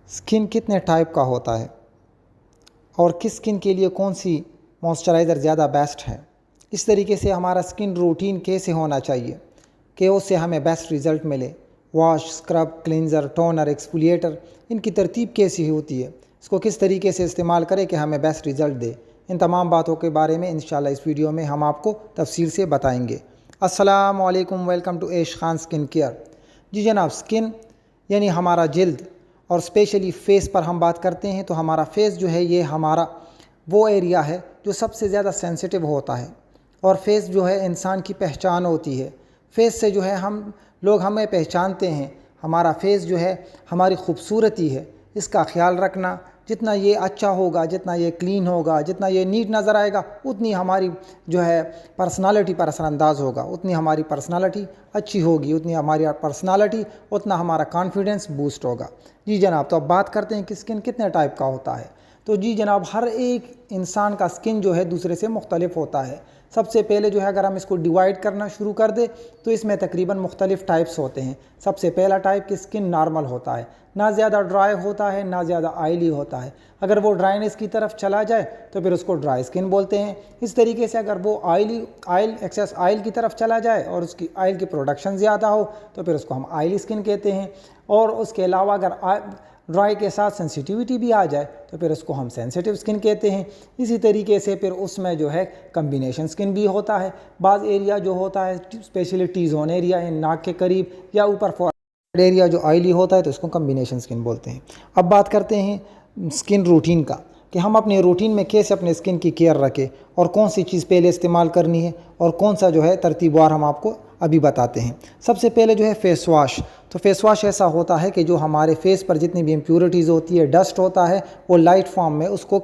Skin कितने type का होता है और किस स्किन के लिए कौन सी मॉइस्चराइज़र ज़्यादा बेस्ट है, इस तरीके से हमारा स्किन रूटीन कैसे होना चाहिए कि उससे हमें बेस्ट रिज़ल्ट मिले। Wash, scrub, cleanser, toner, exfoliator, इनकी तरतीब कैसी होती है, इसको किस तरीके से इस्तेमाल करें कि हमें बेस्ट रिज़ल्ट दे। इन तमाम बातों के बारे में इंशाल्लाह इस वीडियो में हम आपको तफसील से बताएंगे। अस्सलाम वालेकुम, welcome to Aish Khan skin care. जी जनाब, स्किन यानी हमारा जिल्द और स्पेशली फ़ेस पर हम बात करते हैं तो हमारा फेस जो है ये हमारा वो एरिया है जो सबसे ज़्यादा सेंसिटिव होता है और फेस जो है इंसान की पहचान होती है। फेस से जो है हम लोग हमें पहचानते हैं। हमारा फेस जो है हमारी खूबसूरती है, इसका ख्याल रखना। जितना ये अच्छा होगा, जितना ये क्लीन होगा, जितना ये नीट नज़र आएगा, उतनी हमारी जो है पर्सनालिटी पर असरानंदाज होगा, उतनी हमारी पर्सनालिटी अच्छी होगी, उतनी हमारी पर्सनालिटी, उतना हमारा कॉन्फिडेंस बूस्ट होगा। जी जनाब, तो अब बात करते हैं कि स्किन कितने टाइप का होता है। तो जी जनाब, हर एक इंसान का स्किन जो है दूसरे से मुख्तलिफ होता है। सबसे पहले जो है अगर हम इसको डिवाइड करना शुरू कर दें तो इसमें तकरीबन मुख्तलिफ टाइप्स होते हैं। सबसे पहला टाइप की स्किन नॉर्मल होता है, ना ज़्यादा ड्राई होता है ना ज़्यादा ऑयली होता है। अगर वो ड्राइनेस की तरफ चला जाए तो फिर उसको ड्राई स्किन बोलते हैं। इस तरीके से अगर वो एक्सेस ऑयल की तरफ चला जाए और उसकी ऑयल की प्रोडक्शन ज़्यादा हो तो फिर उसको हम ऑयली स्किन कहते हैं। और उसके अलावा अगर ड्राई के साथ सेंसिटिविटी भी आ जाए तो फिर उसको हम सेंसिटिव स्किन कहते हैं। इसी तरीके से फिर उसमें जो है कम्बिनेशन स्किन भी होता है। बाज़ एरिया जो होता है स्पेशली टी जोन एरिया, नाक के करीब या ऊपर फॉरहेड एरिया जो ऑयली होता है तो उसको कम्बिनेशन स्किन बोलते हैं। अब बात करते हैं स्किन रूटीन का कि हम अपने रूटीन में कैसे अपने स्किन की केयर रखें और कौन सी चीज़ पहले इस्तेमाल करनी है और कौन सा जो है तरतीबवार हम आपको अभी बताते हैं। सबसे पहले जो है फेस वॉश। तो फेस वॉश ऐसा होता है कि जो हमारे फेस पर जितनी भी इम्प्योरिटीज़ होती है, डस्ट होता है, वो लाइट फॉर्म में उसको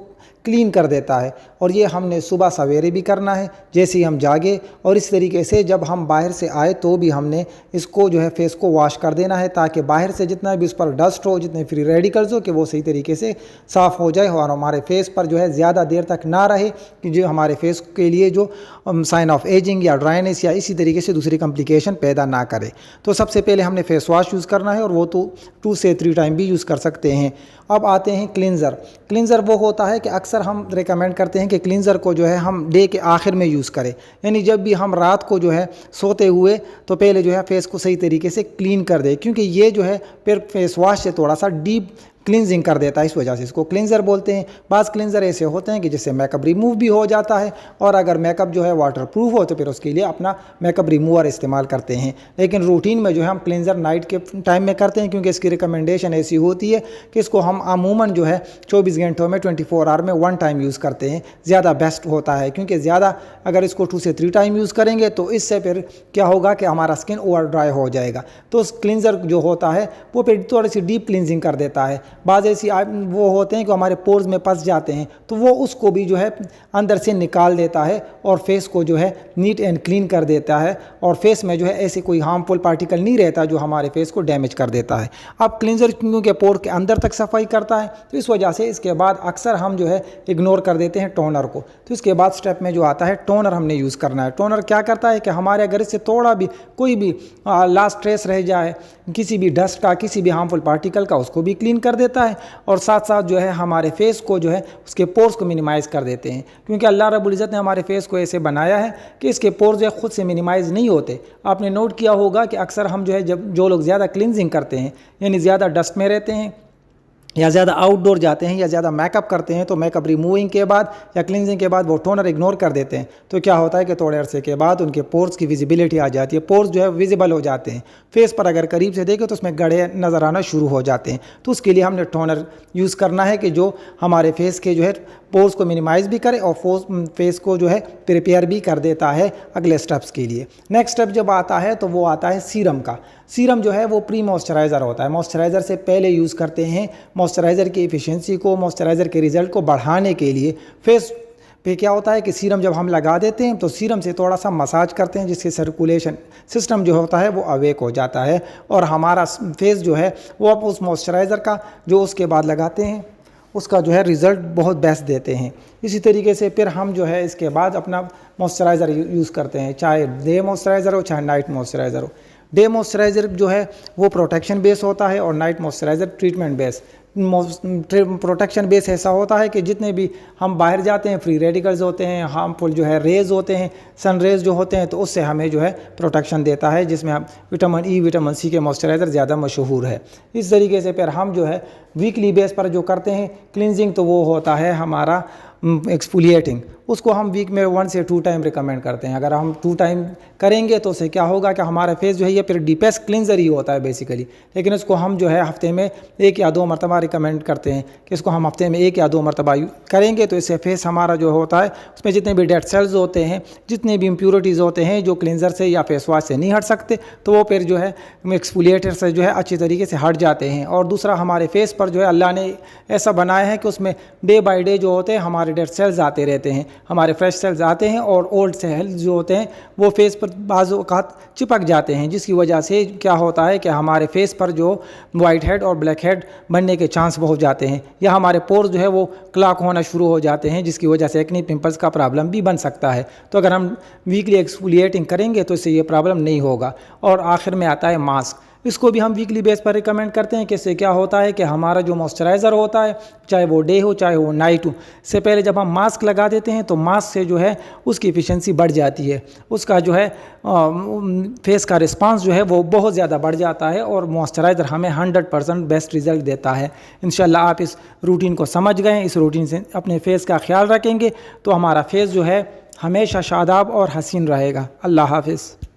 क्लीन कर देता है। और ये हमने सुबह सवेरे भी करना है जैसे ही हम जागे, और इस तरीके से जब हम बाहर से आए तो भी हमने इसको जो है फेस को वॉश कर देना है ताकि बाहर से जितना भी उस पर डस्ट हो, जितने फ्री रेडिकल्स हो, कि वो सही तरीके से साफ़ हो जाए और हमारे फेस पर जो है ज़्यादा देर तक ना रहे कि जो हमारे फेस के लिए जो साइन ऑफ एजिंग या ड्राइनेस या इसी तरीके से दूसरी कॉम्प्लिकेशन पैदा ना करे। तो सबसे पहले हमने फेस वॉश यूज़ करना है और वो तो 2 से 3 टाइम भी यूज़ कर सकते हैं। अब आते हैं क्लिनज़र। क्लिनज़र वो होता है कि अक्सर हम रिकमेंड करते हैं कि क्लिनज़र को जो है हम डे के आखिर में यूज़ करें, यानी जब भी हम रात को जो है सोते हुए तो पहले जो है फेस को सही तरीके से क्लीन कर दें, क्योंकि ये जो है फिर फेस वॉश से थोड़ा सा डीप क्लिनजिंग कर देता है, इस वजह से इसको क्लिनज़र बोलते हैं। बाज़ क्लिनज़र ऐसे होते हैं कि जिससे मेकअप रिमूव भी हो जाता है, और अगर मेकअप जो है वाटर प्रूफ हो तो फिर उसके लिए अपना मेकअप रिमूवर इस्तेमाल करते हैं। लेकिन रूटीन में जो है हम क्लिनज़र नाइट के टाइम में करते हैं, क्योंकि इसकी रिकमेंडेशन ऐसी होती है कि इसको हम अमूमन जो है 24 घंटों में 24 आवर में 1 टाइम यूज़ करते हैं, ज़्यादा बेस्ट होता है। क्योंकि ज़्यादा अगर इसको 2 से 3 टाइम यूज़ करेंगे तो इससे फिर क्या होगा कि हमारा स्किन ओवर ड्राई हो जाएगा। तो उस क्लिनज़र जो होता है वो फिर थोड़ी सी डीप क्लिनजिंग कर देता है। बाज़ ऐसी वो होते हैं कि हमारे पोर्स में फंस जाते हैं तो वो उसको भी जो है अंदर से निकाल देता है और फेस को जो है नीट एंड क्लीन कर देता है, और फेस में जो है ऐसे कोई हार्मफुल पार्टिकल नहीं रहता जो हमारे फेस को डैमेज कर देता है। अब क्लिनज़र क्योंकि पोर के अंदर तक सफाई करता है तो इस वजह से इसके बाद अक्सर हम जो है इग्नोर कर देते हैं टोनर को। तो इसके बाद स्टेप में जो आता है टोनर हमने यूज़ करना है। टोनर क्या करता है कि हमारे अगर इससे थोड़ा भी कोई भी लास्ट ट्रेस रह जाए किसी भी डस्ट का, किसी भी हार्मफुल पार्टिकल का, उसको भी क्लीन कर देता है, और साथ साथ जो है हमारे फेस को जो है उसके पोर्स को मिनिमाइज़ कर देते हैं। क्योंकि अल्लाह रब्बुल इज़्ज़त ने हमारे फेस को ऐसे बनाया है कि इसके पोर्स जो है खुद से मिनिमाइज़ नहीं होते। आपने नोट किया होगा कि अक्सर हम जो है जब जो लोग ज़्यादा क्लिनजिंग करते हैं, यानी ज़्यादा डस्ट में रहते हैं या ज़्यादा आउटडोर जाते हैं या ज़्यादा मेकअप करते हैं, तो मेकअप रिमूविंग के बाद या क्लिनजिंग के बाद वो टोनर इग्नोर कर देते हैं। तो क्या होता है कि थोड़े अरसे के बाद उनके पोर्स की विजिबिलिटी आ जाती है, पोर्स जो है विजिबल हो जाते हैं। फेस पर अगर करीब से देखें तो उसमें गड़े नज़र आना शुरू हो जाते हैं। तो उसके लिए हमने टोनर यूज़ करना है कि जो हमारे फेस के जो है पोर्स को मिनिमाइज़ भी करे और फेस को जो है प्रिपेयर भी कर देता है अगले स्टेप्स के लिए। नेक्स्ट स्टेप जब आता है तो वो आता है सीरम का। सीरम जो है वो प्री मॉइस्चराइज़र होता है, मॉइस्चराइज़र से पहले यूज़ करते हैं। मॉइस्चराइज़र की एफिशिएंसी को, मॉइस्चराइज़र के रिज़ल्ट को बढ़ाने के लिए फेस पे क्या होता है कि सीरम जब हम लगा देते हैं तो सीरम से थोड़ा सा मसाज करते हैं, जिससे सर्कुलेशन सिस्टम जो होता है वो अवेक हो जाता है और हमारा फेस जो है वो आप उस मॉइस्चराइज़र का जो उसके बाद लगाते हैं उसका जो है रिज़ल्ट बहुत बेस्ट देते हैं। इसी तरीके से फिर हम जो है इसके बाद अपना मॉइस्चराइज़र यूज़ करते हैं, चाहे डे मॉइस्चराइज़र हो चाहे नाइट मॉइस्चराइज़र हो। डे मॉइस्चराइज़र जो है वो प्रोटेक्शन बेस होता है और night moisturiser treatment base. Protection base ऐसा होता है कि जितने भी हम बाहर जाते हैं फ्री रेडिकल्स होते हैं, हार्मफुल जो है रेज होते हैं, सन रेज जो होते हैं, तो उससे हमें जो है प्रोटेक्शन देता है, जिसमें हम विटामिन ई विटामिन सी के मॉइस्चराइज़र ज़्यादा मशहूर है। इस तरीके से फिर हम जो है वीकली बेस पर जो करते हैं क्लिनजिंग, तो वो होता है हमारा एक्सफोलिएटिंग। उसको हम वीक में 1 से 2 टाइम रिकमेंड करते हैं। अगर हम 2 टाइम करेंगे तो उससे क्या होगा कि हमारा फेस जो है ये फिर डीपेस्ट क्लिनजर ही होता है बेसिकली, लेकिन इसको हम जो है हफ्ते में 1 या 2 मरतबा रिकमेंड करते हैं कि इसको हम हफ्ते में 1 या 2 मरतबा करेंगे, तो इससे फेस हमारा जो होता है उसमें जितने भी डेड सेल्स होते हैं, जितने भी इम्प्योरिटीज़ होते हैं जो क्लिनजर से या फेस वॉश से नहीं हट सकते, तो वो फिर जो है एक्सफोलिएटर से जो है अच्छी तरीके से हट जाते हैं। और दूसरा, हमारे फेस पर जो है अल्लाह ने ऐसा बनाया है कि उसमें डे बाई डे जो होते हैं हमारे डेड सेल्स आते रहते हैं, हमारे फ्रेश सेल्स आते हैं, और ओल्ड सेल्स जो होते हैं वो फेस पर बाज़ औक़ात चिपक जाते हैं, जिसकी वजह से क्या होता है कि हमारे फेस पर जो वाइट हेड और ब्लैक हेड बनने के चांस बहुत जाते हैं, या हमारे पोर्स जो है वो क्लॉग होना शुरू हो जाते हैं, जिसकी वजह से एक्ने पिंपल्स का प्रॉब्लम भी बन सकता है। तो अगर हम वीकली एक्सफोलिएटिंग करेंगे तो इससे ये प्रॉब्लम नहीं होगा। और आखिर में आता है मास्क। इसको भी हम वीकली बेस पर रिकमेंड करते हैं कि इससे क्या होता है कि हमारा जो मॉइस्चराइज़र होता है, चाहे वो डे हो चाहे वो नाइट हो, से पहले जब हम मास्क लगा देते हैं तो मास्क से जो है उसकी एफिशिएंसी बढ़ जाती है, उसका जो है फेस का रिस्पांस जो है वो बहुत ज़्यादा बढ़ जाता है, और मॉइस्चराइज़र हमें 100% बेस्ट रिज़ल्ट देता है। इंशाल्लाह आप इस रूटीन को समझ गए, इस रूटीन से अपने फेस का ख्याल रखेंगे तो हमारा फेस जो है हमेशा शादाब और हसीन रहेगा। अल्लाह हाफ़िज़।